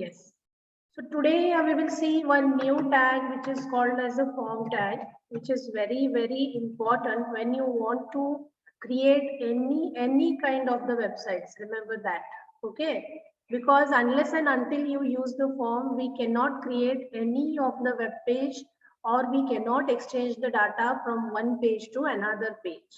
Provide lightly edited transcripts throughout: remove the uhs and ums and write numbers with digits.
Yes. So today we will see one new tag which is called as a form tag, which is very important when you want to create any kind of the websites. Remember that, okay? Because unless and until you use the form, we cannot create any of the web page, or we cannot exchange the data from one page to another page.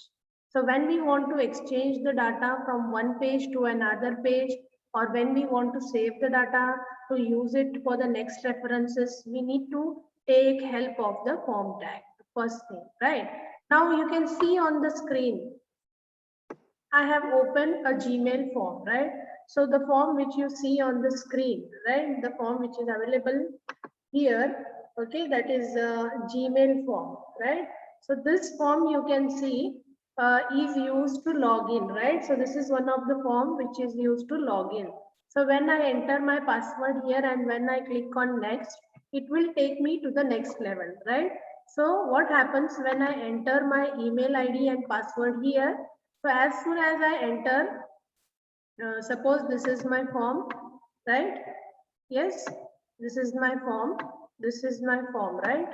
So when we want to exchange the data from one page to another page, or when we want to save the data to use it for the next references, we need to take help of the form tag, first thing, right? Now you can see on the screen, I have opened a Gmail form, right? So the form which you see on the screen, right? The form which is available here, okay, that is a Gmail form, right? So this form you can see is used to log in, right? So this is one of the form which is used to log in. So when I enter my password here and when I click on next, it will take me to the next level, right? So what happens when I enter my email ID and password here? So as soon as I enter, suppose this is my form, right? Yes, this is my form. This is my form, right?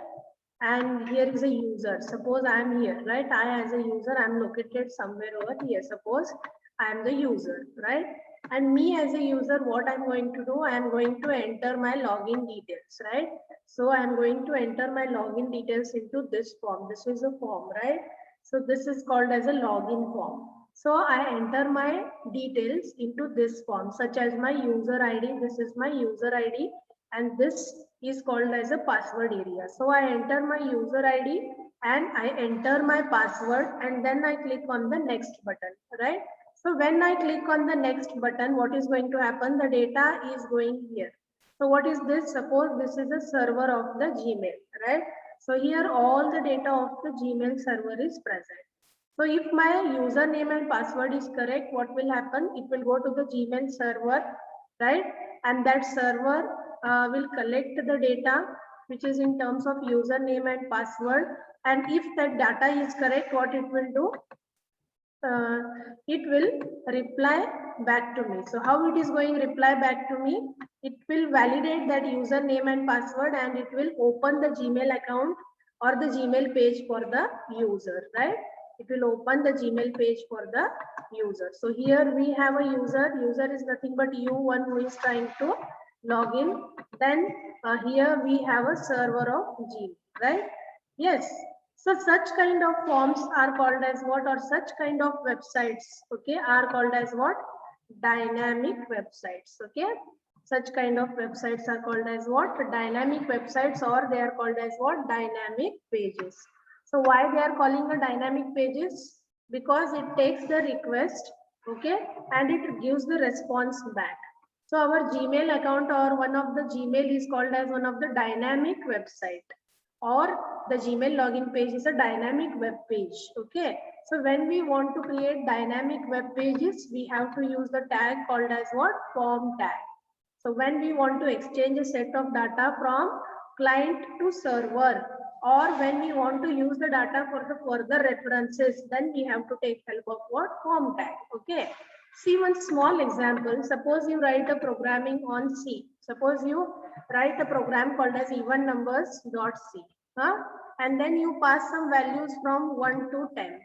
And here is a user. Suppose I am here, right? I as a user, I am located somewhere over here. Suppose I am the user, right? And me as a user, what I'm going to do, I am going to enter my login details, right? So I'm going to enter my login details into this form. This is a form, right? So this is called as a login form. So I enter my details into this form, such as my user ID. This is my user ID, and this is called as a password area. So I enter my user ID and I enter my password, and then I click on the next button, right? So when I click on the next button, what is going to happen? The data is going here. So what is this? Suppose this is a server of the Gmail, right? So here all the data of the Gmail server is present. So if my username and password is correct, what will happen? It will go to the Gmail server, right? And that server will collect the data, which is in terms of username and password. And if that data is correct, what it will do? It will reply back to me. So how it is going reply back to me? It will validate that username and password, and it will open the Gmail account or the Gmail page for the user, right? It will open the Gmail page for the user. So here we have a user. User is nothing but you, one who is trying to log in. Then here we have a server of Gmail, right? Yes. So such kind of forms are called as what, or such kind of websites, okay, are called as what? Dynamic websites, okay. Such kind of websites are called as what? Dynamic websites, or they are called as what? Dynamic pages. So why they are calling a dynamic pages? Because it takes the request, okay, and it gives the response back. So our Gmail account or one of the Gmail is called as one of the dynamic website, or the Gmail login page is a dynamic web page, okay. So when we want to create dynamic web pages, we have to use the tag called as what? Form tag. So when we want to exchange a set of data from client to server, or when we want to use the data for the further references, then we have to take help of what? Form tag, okay. See one small example. Suppose you write a programming on C. Suppose you write a program called as even numbers.c, and then you pass some values from 1 to 10.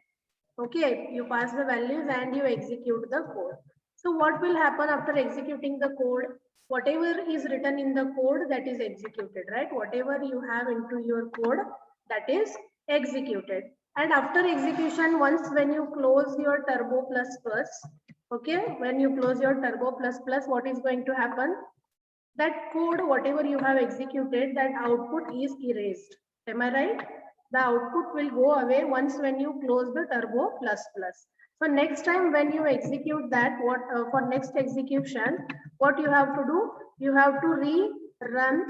Okay, you pass the values and you execute the code. So what will happen after executing the code? Whatever is written in the code, that is executed, right? Whatever you have into your code, that is executed. And after execution, once when you close your Turbo++, okay, when you close your Turbo++, what is going to happen? That code, whatever you have executed, that output is erased. Am I right? The output will go away once when you close the Turbo++. So next time when you execute that, what for next execution, what you have to do? You have to rerun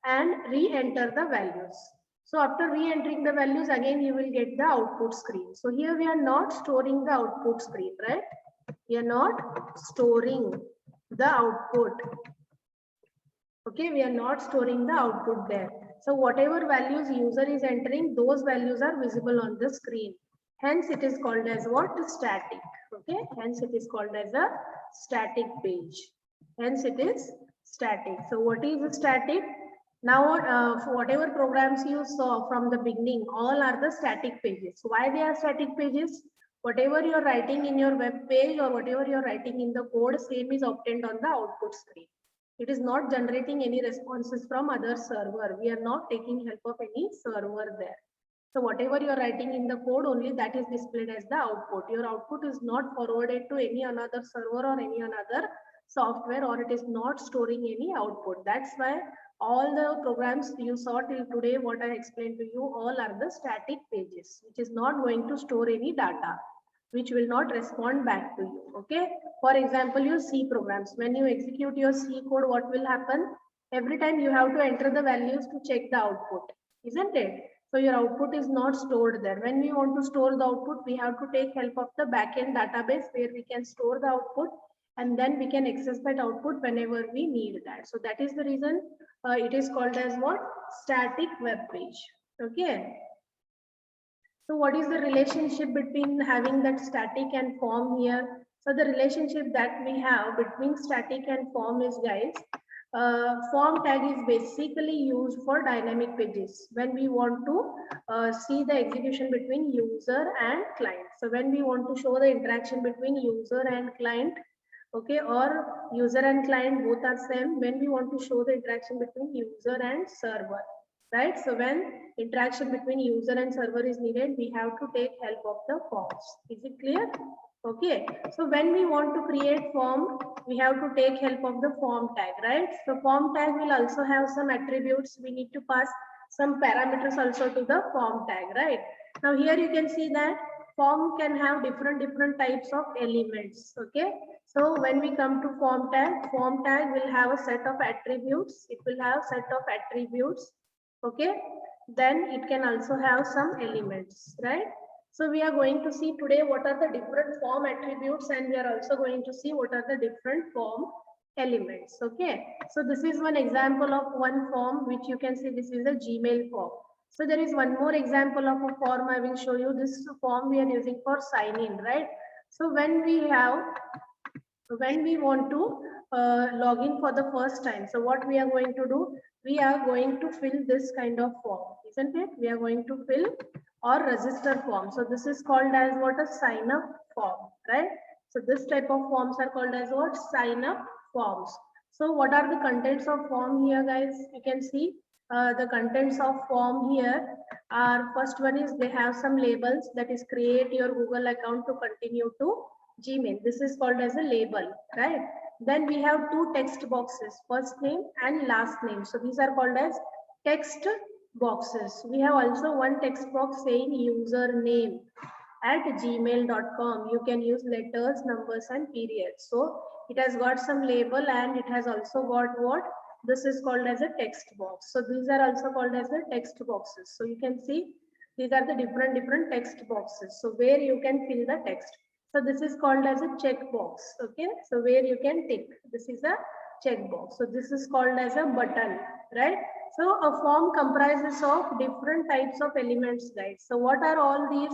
and re-enter the values. So after re-entering the values, again you will get the output screen. So here we are not storing the output screen, right? We are not storing the output. Okay, we are not storing the output there. So whatever values user is entering, those values are visible on the screen. Hence it is called as what? Static. Okay, hence it is called as a static page. Hence it is Static. So what is static? Now, for whatever programs you saw from the beginning, all are the static pages. Why they are static pages? Whatever you're writing in your web page or whatever you're writing in the code, same is obtained on the output screen. It is not generating any responses from other server. We are not taking help of any server there. So whatever you're writing in the code, only that is displayed as the output. Your output is not forwarded to any another server or any another software, or it is not storing any output. That's why all the programs you saw till today, what I explained to you, all are the static pages, which is not going to store any data, which will not respond back to you. Okay. For example, your C programs, when you execute your C code, what will happen? Every time you have to enter the values to check the output, isn't it? So your output is not stored there. When we want to store the output, we have to take help of the backend database where we can store the output, and then we can access that output whenever we need that. So that is the reason it is called as what? Static web page. Okay. So what is the relationship between having that static and form here? So the relationship that we have between static and form is, guys, form tag is basically used for dynamic pages when we want to see the execution between user and client. So when we want to show the interaction between user and client, okay, or user and client both are same, when we want to show the interaction between user and server, right? So when interaction between user and server is needed, we have to take help of the forms. Is it clear? Okay. So when we want to create form, we have to take help of the form tag, right? So form tag will also have some attributes. We need to pass some parameters also to the form tag, right? Now here you can see that form can have different types of elements. Okay. So when we come to form tag will have a set of attributes. It will have set of attributes. Okay. Then it can also have some elements, right? So we are going to see today what are the different form attributes, and we are also going to see what are the different form elements. Okay. So this is one example of one form which you can see. This is a Gmail form. So there is one more example of a form I will show you. This form we are using for sign in, right? So when we want to log in for the first time, so what we are going to do, we are going to fill this kind of form, isn't it? We are going to fill or register form. So this is called as what? A sign up form, right? So this type of forms are called as what? Sign up forms. So what are the contents of form here, guys? You can see the contents of form here are, first one is they have some labels, that is create your Google account to continue to Gmail. This is called as a label, right? Then we have two text boxes, first name and last name. So these are called as text boxes. We have also one text box saying username at gmail.com. You can use letters, numbers, and periods. So it has got some label and it has also got what? This is called as a text box. So these are also called as the text boxes. So you can see these are the different text boxes. So where you can fill the text. So this is called as a checkbox. Okay. So where you can tick. This is a checkbox. So this is called as a button, right? So a form comprises of different types of elements, guys. So what are all these?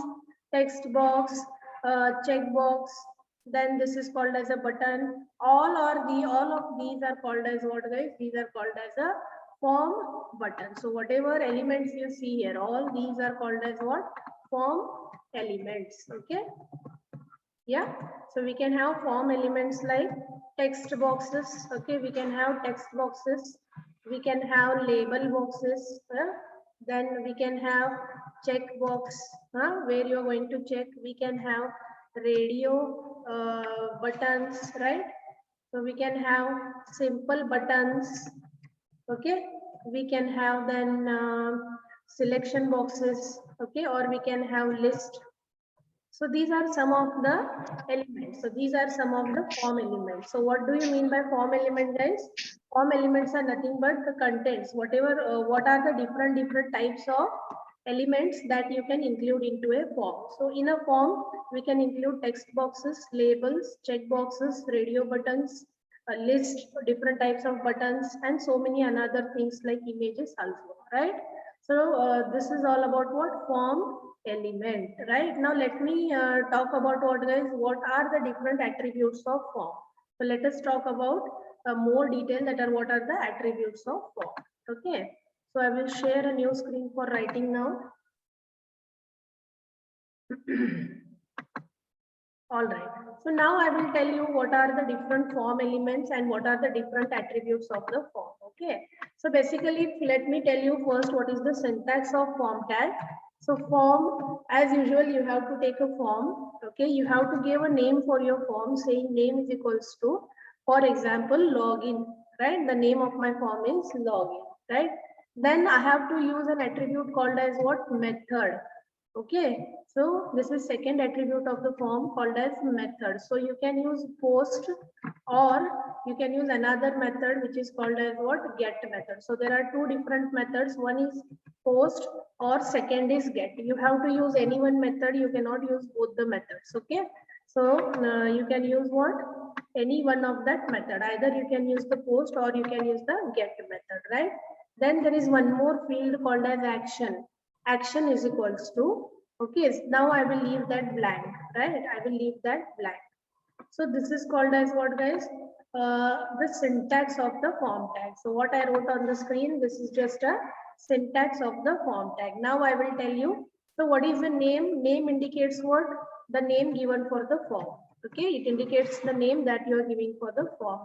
Text box, checkbox, then this is called as a button. All of these are called as what, guys? These are called as a form button. So whatever elements you see here, all these are called as what? Form elements. Okay. Yeah. So we can have form elements like text boxes. Okay. We can have text boxes. We can have label boxes. Then we can have checkbox where you're going to check. We can have radio buttons, right? So we can have simple buttons. Okay. We can have then selection boxes. Okay. Or we can have list. So these are some of the elements. So these are some of the form elements. So what do you mean by form element, guys? Form elements are nothing but the contents, whatever, what are the different types of elements that you can include into a form. So in a form, we can include text boxes, labels, check boxes, radio buttons, a list, different types of buttons, and so many another things like images also, right? So this is all about what? Form element, right? Now let me talk about what, guys, what are the different attributes of form. So let us talk about more detail that are what are the attributes of form. Okay, so I will share a new screen for writing now. All right, so now I will tell you what are the different form elements and what are the different attributes of the form. Okay, so basically let me tell you first what is the syntax of form tag. So form, as usual, you have to take a form. Okay, you have to give a name for your form, saying name is equals to, for example, login, right? The name of my form is login, right? Then I have to use an attribute called as what? Method. Okay, so this is second attribute of the form called as method. So you can use post, or you can use another method which is called as what? Get method. So there are two different methods. One is post or second is get. You have to use any one method. You cannot use both the methods. Okay, so you can use what? Any one of that method. Either you can use the post or you can use the get method, right? Then there is one more field called as action. Action is equals to, okay, now I will leave that blank, right? I will leave that blank. So this is called as what, guys? The syntax of the form tag. So what I wrote on the screen, this is just a syntax of the form tag. Now I will tell you. So what is the name? Name indicates what? The name given for the form. Okay, it indicates the name that you are giving for the form.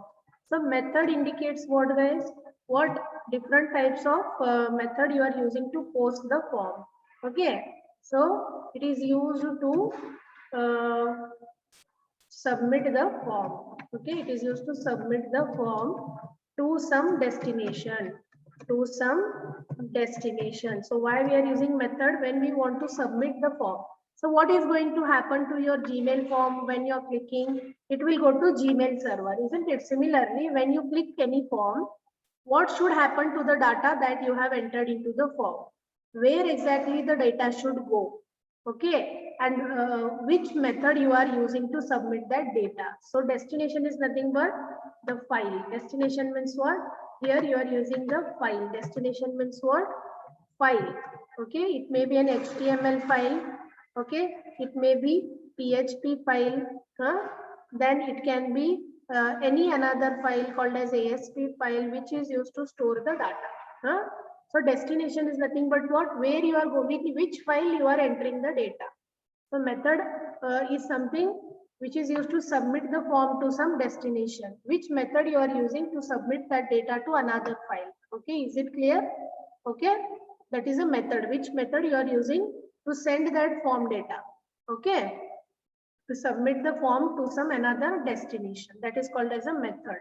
So method indicates what, guys? What different types of method you are using to post the form. Okay, so it is used to submit the form. Okay, it is used to submit the form to some destination. To some destination. So why we are using method? When we want to submit the form. So what is going to happen to your Gmail form when you're clicking? It will go to Gmail server, isn't it? Similarly, when you click any form, what should happen to the data that you have entered into the form? Where exactly the data should go? Okay, and which method you are using to submit that data. So destination is nothing but the file. Destination means what? Here you are using the file. Destination means what? File. Okay, it may be an HTML file. Okay, it may be PHP file. Then it can be any another file called as ASP file, which is used to store the data. So destination is nothing but what? Where you are going, which file you are entering the data. So method is something which is used to submit the form to some destination. Which method you are using to submit that data to another file. Okay, is it clear? Okay, that is a method. Which method you are using to send that form data. Okay, to submit the form to some another destination. That is called as a method.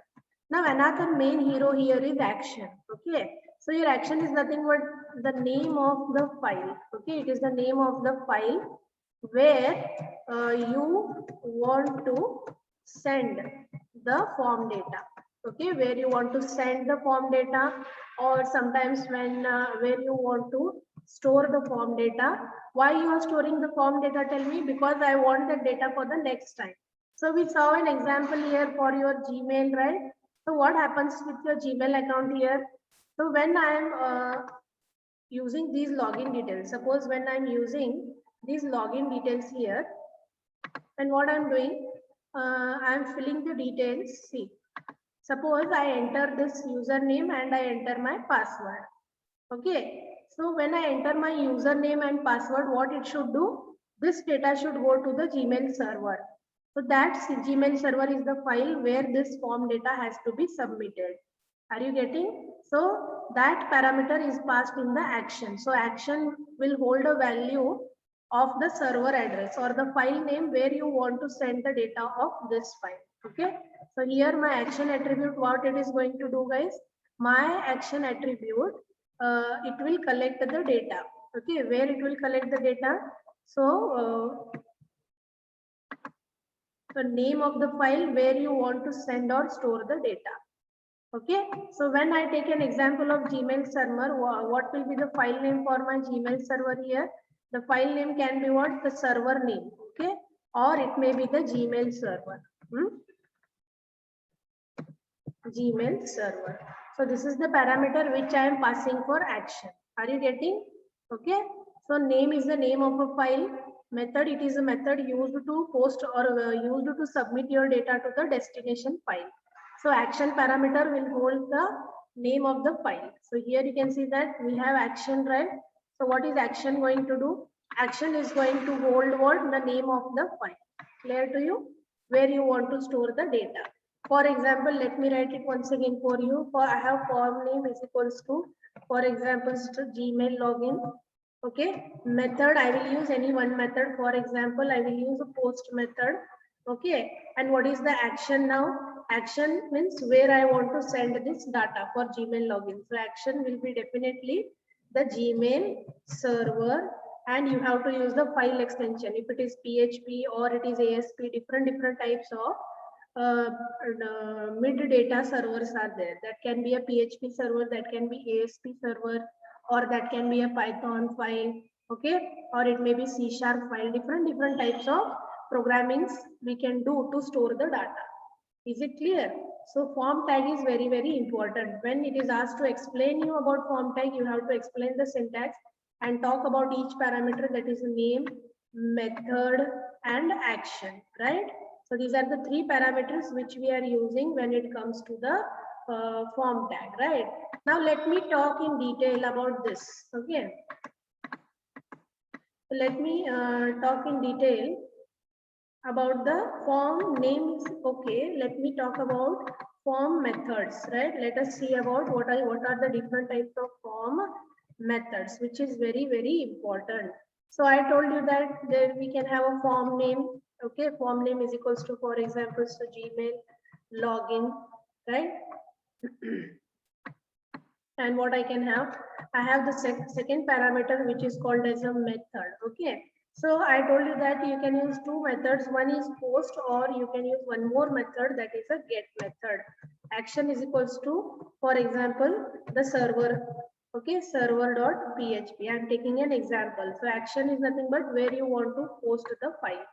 Now another main hero here is action. Okay, so your action is nothing but the name of the file. Okay, it is the name of the file where you want to send the form data. Okay, where you want to send the form data, or sometimes when where you want to store the form data. Why you are storing the form data? Tell me. Because I want the data for the next time. So we saw an example here for your Gmail, right? So what happens with your Gmail account here? So when I am using these login details, suppose when I'm using these login details here, and what I'm doing, I'm filling the details. See, suppose I enter this username and I enter my password. Okay, so when I enter my username and password, what it should do? This data should go to the Gmail server. So that Gmail server is the file where this form data has to be submitted. Are you getting? So that parameter is passed in the action. So action will hold a value of the server address or the file name where you want to send the data of this file. Okay. So here my action attribute, what it is going to do, guys? My action attribute, it will collect the data. Okay. Where it will collect the data? So the name of the file where you want to send or store the data. Okay, so when I take an example of Gmail server, what will be the file name for my Gmail server here? The file name can be what? The server name, okay? Or it may be the Gmail server. Gmail server. So this is the parameter which I am passing for action. Are you getting? Okay. So name is the name of a file. Method, it is a method used to post or used to submit your data to the destination file. So action parameter will hold the name of the file. So here you can see that we have action, right? So what is action going to do? Action is going to hold what? The name of the file. Clear to you? Where you want to store the data. For example, let me write it once again for you. For I have form name is equals to, for example, to Gmail login. Okay, method I will use any one method. For example, I will use a post method. Okay, and what is the action now? Action means where I want to send this data for Gmail login. So action will be definitely the Gmail server, and you have to use the file extension. If it is PHP or it is ASP, different types of mid data servers are there. That can be a PHP server, that can be ASP server, or that can be a Python file, okay, or it may be C# file. Different types of programmings we can do to store the data. Is it clear? So form tag is very important. When it is asked to explain you about form tag, you have to explain the syntax and talk about each parameter, that is name, method, and action, right? So these are the three parameters which we are using when it comes to the form tag, right? Now let me talk in detail about this, okay? So let me talk in detail about the form names. Okay, let me talk about form methods, right? Let us see about what are the different types of form methods, which is very important. So I told you that there we can have a form name. Okay, form name is equals to, for example, so Gmail login, right? And what I can have, I have the second parameter, which is called as a method. Okay, so I told you that you can use two methods. One is post, or you can use one more method, that is a get method. Action is equals to, for example, the server. Okay, server.php. I'm taking an example. So action is nothing but where you want to post the file.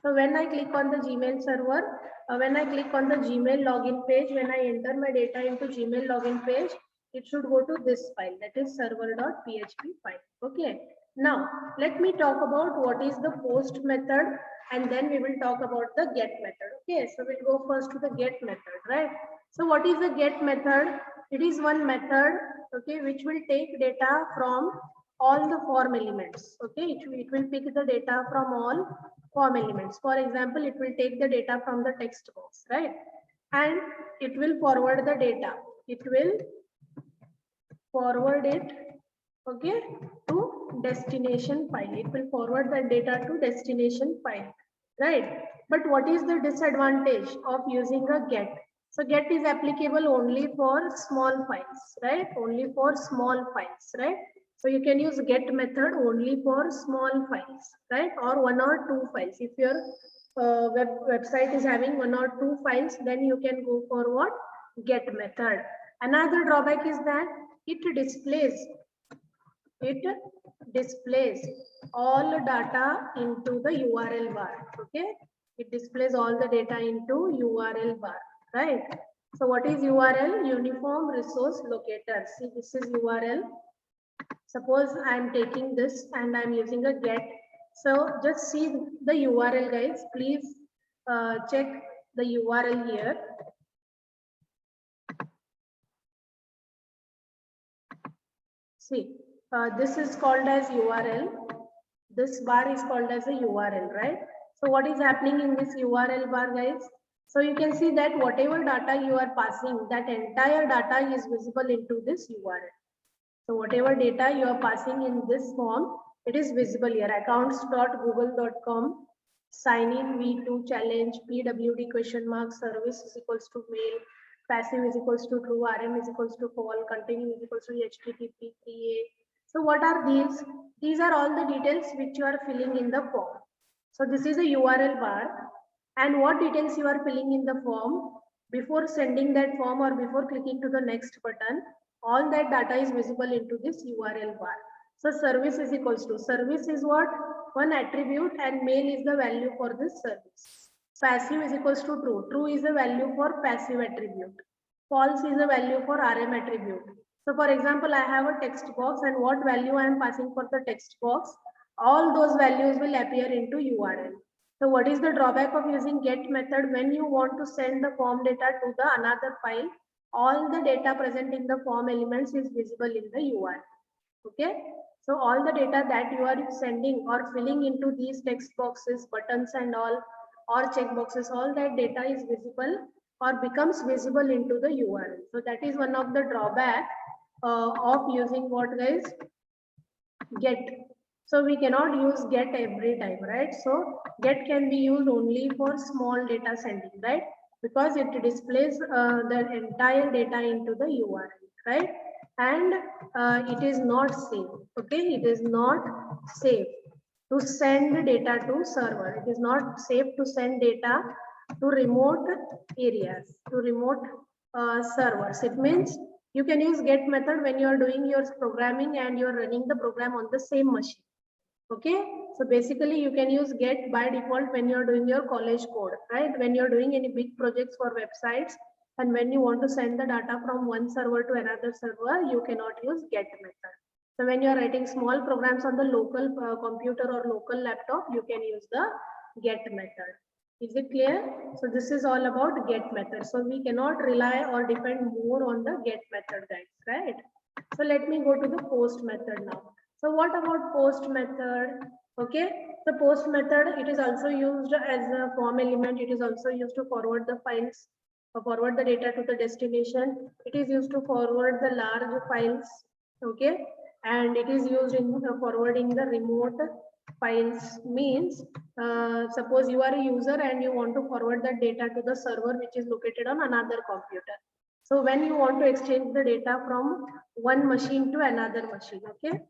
So when I click on the Gmail server, when I click on the Gmail login page, when I enter my data into Gmail login page, it should go to this file, that is server.php file. Okay, now let me talk about what is the post method, and then we will talk about the get method. Okay, so we'll go first to the get method, right? So what is the get method? It is one method, okay, which will take data from all the form elements. Okay, it will pick the data from all form elements. For example, it will take the data from the text box, right? And it will forward the data. It will forward it, okay, to destination file. It will forward the data to destination file, right? But what is the disadvantage of using a get? So get is applicable only for small files, right? Only for small files, right? So you can use get method only for small files, right? Or one or two files. If your website is having one or two files, then you can go for what? Get method. Another drawback is that it displays all data into the URL bar. Okay, it displays all the data into URL bar, right? So what is URL? Uniform resource locator. See, this is URL. Suppose I'm taking this and I'm using a get. So just see the URL, guys. Please check the URL here. See, this is called as URL. This bar is called as a URL, right? So what is happening in this URL bar, guys? So you can see that whatever data you are passing, that entire data is visible into this URL. So whatever data you are passing in this form, it is visible here. Accounts.google.com, sign in V2 challenge, PWD question mark, service is equals to mail, passive is equals to true, RM is equals to false, continue is equals to HTTP 3A. So what are these? These are all the details which you are filling in the form. So this is a URL bar, and what details you are filling in the form before sending that form or before clicking to the next button, all that data is visible into this URL bar. So service is equals to, service is what? One attribute, and mail is the value for this service. Passive is equals to true. True is the value for passive attribute. False is the value for RM attribute. So for example, I have a text box, and what value I am passing for the text box, all those values will appear into URL. So what is the drawback of using get method? When you want to send the form data to the another file, all the data present in the form elements is visible in the URL. Okay, so all the data that you are sending or filling into these text boxes, buttons and all, or check boxes, all that data is visible or becomes visible into the URL. So that is one of the drawback of using what, guys? Get. So we cannot use get every time, right? So get can be used only for small data sending, right? Because it displays the entire data into the URL, right? And it is not safe. Okay, it is not safe to send data to server. It is not safe to send data to remote areas, to remote servers. It means you can use get method when you are doing your programming and you are running the program on the same machine. Okay, so basically you can use get by default when you're doing your college code, right? When you're doing any big projects for websites and when you want to send the data from one server to another server, you cannot use get method. So when you're writing small programs on the local computer or local laptop, you can use the get method. Is it clear? So this is all about get method. So we cannot rely or depend more on the get method, guys, right? So let me go to the post method now. So what about post method? Okay, the post method, it is also used as a form element. It is also used to forward the files, forward the data to the destination. It is used to forward the large files. Okay, and it is used in forwarding the remote files. Means suppose you are a user and you want to forward the data to the server which is located on another computer. So when you want to exchange the data from one machine to another machine, okay,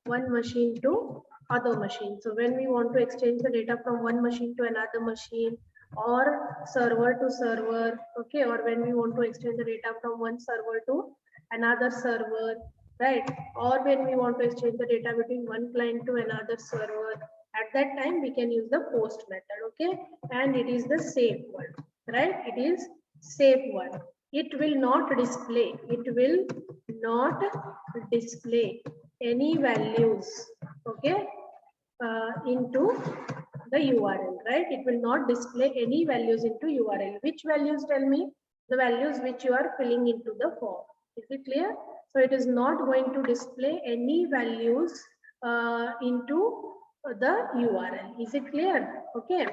one machine to other machine. So when we want to exchange the data from one machine to another machine or server to server, okay, or when we want to exchange the data from one server to another server, right? Or when we want to exchange the data between one client to another server, at that time we can use the post method, okay? And it is the safe one, right? It is safe one. It will not display, any values, okay, into the URL, right? It will not display any values into URL. Which values, tell me? The values which you are filling into the form. Is it clear? So it is not going to display any values into the URL. Is it clear? Okay.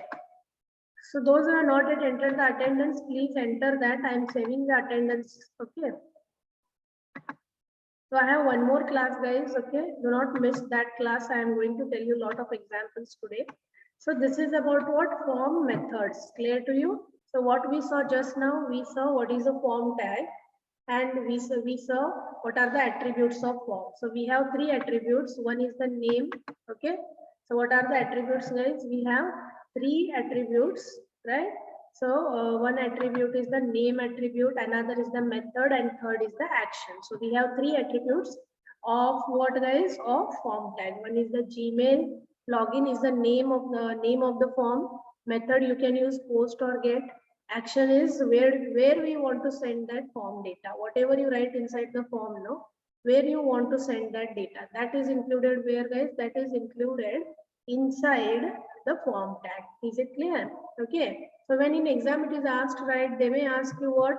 So those who are not yet entered the attendance, please enter that. I am saving the attendance. Okay. So I have one more class, guys. Okay, do not miss that class. I am going to tell you a lot of examples today. So this is about what? Form methods. Clear to you? So what we saw just now, we saw what is a form tag, and we saw what are the attributes of form. So we have three attributes. One is the name. Okay. So what are the attributes, guys? We have three attributes, right? So one attribute is the name attribute, another is the method, and third is the action. So we have three attributes of what, guys? Of form tag. One is the Gmail. Login is the name of the form. Method you can use post or get. Action is where we want to send that form data. Whatever you write inside the form, no, where you want to send that data. That is included where, guys? That is included inside the form tag. Is it clear? Okay. So when in exam it is asked, right, they may ask you what?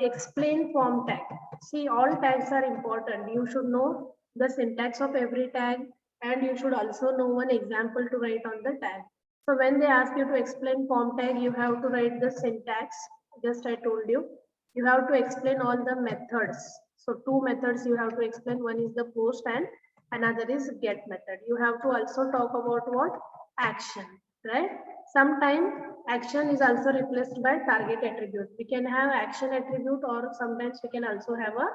Explain form tag. See, all tags are important. You should know the syntax of every tag, and you should also know one example to write on the tag. So when they ask you to explain form tag, you have to write the syntax. Just I told you. You have to explain all the methods. So two methods you have to explain. One is the post and another is get method. You have to also talk about what? Action, right? Sometimes action is also replaced by target attribute. We can have action attribute, or sometimes we can also have a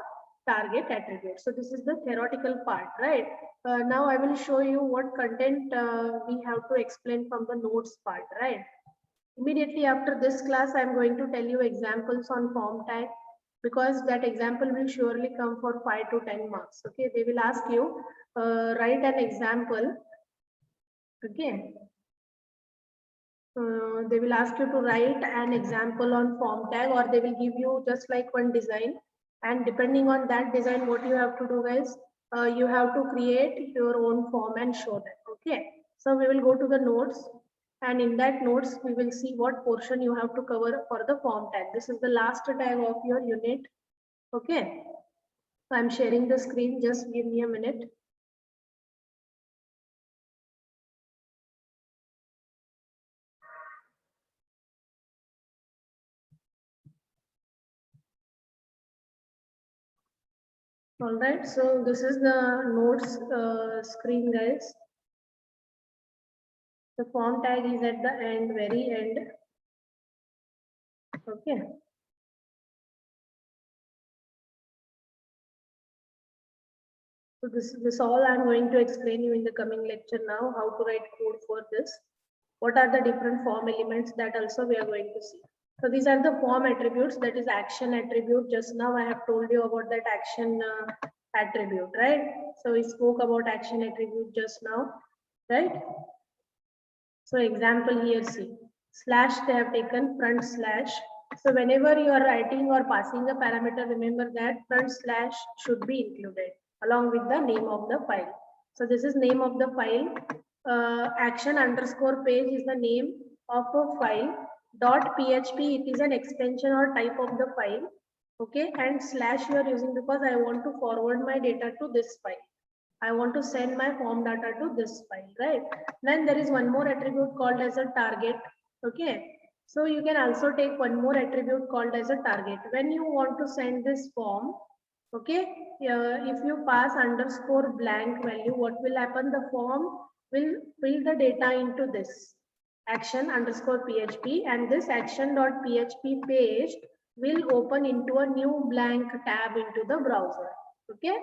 target attribute. So this is the theoretical part, right? Now I will show you what content we have to explain from the notes part, right? Immediately after this class, I am going to tell you examples on form tag, because that example will surely come for 5 to 10 marks. Okay, they will ask you write an example. Okay, they will ask you to write an example on form tag, or they will give you just like one design, and depending on that design, what you have to do, guys, you have to create your own form and show them. Okay, So we will go to the notes, and in that notes we will see what portion you have to cover for the form tag. This is the last tag of your unit. Okay. So I'm sharing the screen. Just give me a minute. All right. So this is the notes screen, guys. The form tag is at the end, very end. Okay. So this all I'm going to explain you in the coming lecture now, how to write code for this. What are the different form elements, that also we are going to see. So these are the form attributes, that is action attribute. Just now I have told you about that action attribute, right? So we spoke about action attribute just now, right? So example here, see, slash they have taken front slash. So whenever you are writing or passing a parameter, remember that front slash should be included along with the name of the file. So this is name of the file. Action underscore page is the name of a file. .php, it is an extension or type of the file. Okay, and slash you are using because I want to forward my data to this file. I want to send my form data to this file, right? Then there is one more attribute called as a target. Okay. So you can also take one more attribute called as a target. When you want to send this form, okay, if you pass underscore blank value, what will happen? The form will fill the data into this action underscore php, and this action.php page will open into a new blank tab into the browser. Okay.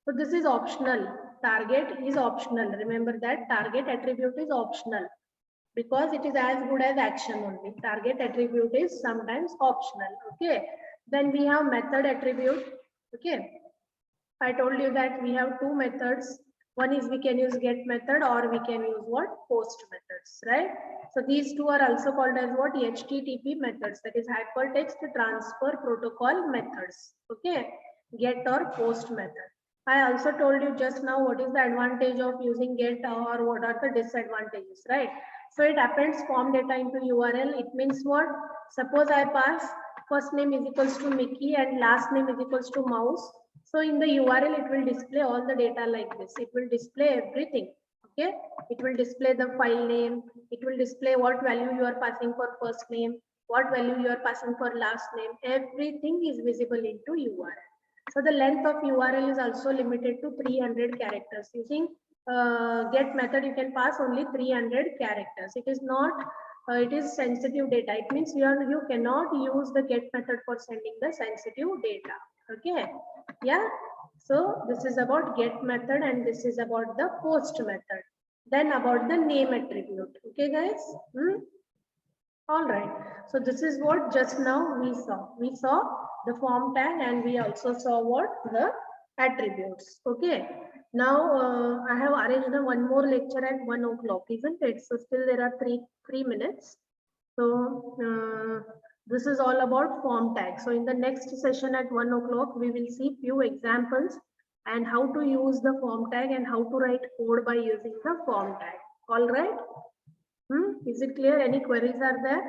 So this is optional. Target is optional. Remember that target attribute is optional because it is as good as action only. Target attribute is sometimes optional. Okay. Then we have method attribute. Okay. I told you that we have two methods. One is we can use get method, or we can use what? Post methods, right? So these two are also called as what? HTTP methods, that is hypertext transfer protocol methods. Okay. Get or post method. I also told you just now what is the advantage of using get or what are the disadvantages, right? So it appends form data into URL. It means what? Suppose I pass first name is equals to Mickey and last name is equals to mouse. So in the URL, it will display all the data like this. It will display everything. Okay. It will display the file name. It will display what value you are passing for first name, what value you are passing for last name. Everything is visible into URL. So the length of URL is also limited to 300 characters. Using get method, you can pass only 300 characters. It is not, it is sensitive data. It means you cannot use the get method for sending the sensitive data. Okay. Yeah. So this is about get method and this is about the post method. Then about the name attribute. Okay, guys. All right. So this is what just now we saw. We saw the form tag and we also saw what? The attributes. Okay. Now I have arranged one more lecture at 1 o'clock, isn't it? So still there are three minutes. So this is all about form tag. So in the next session at 1 o'clock, we will see few examples and how to use the form tag and how to write code by using the form tag. All right. Is it clear? Any queries are there?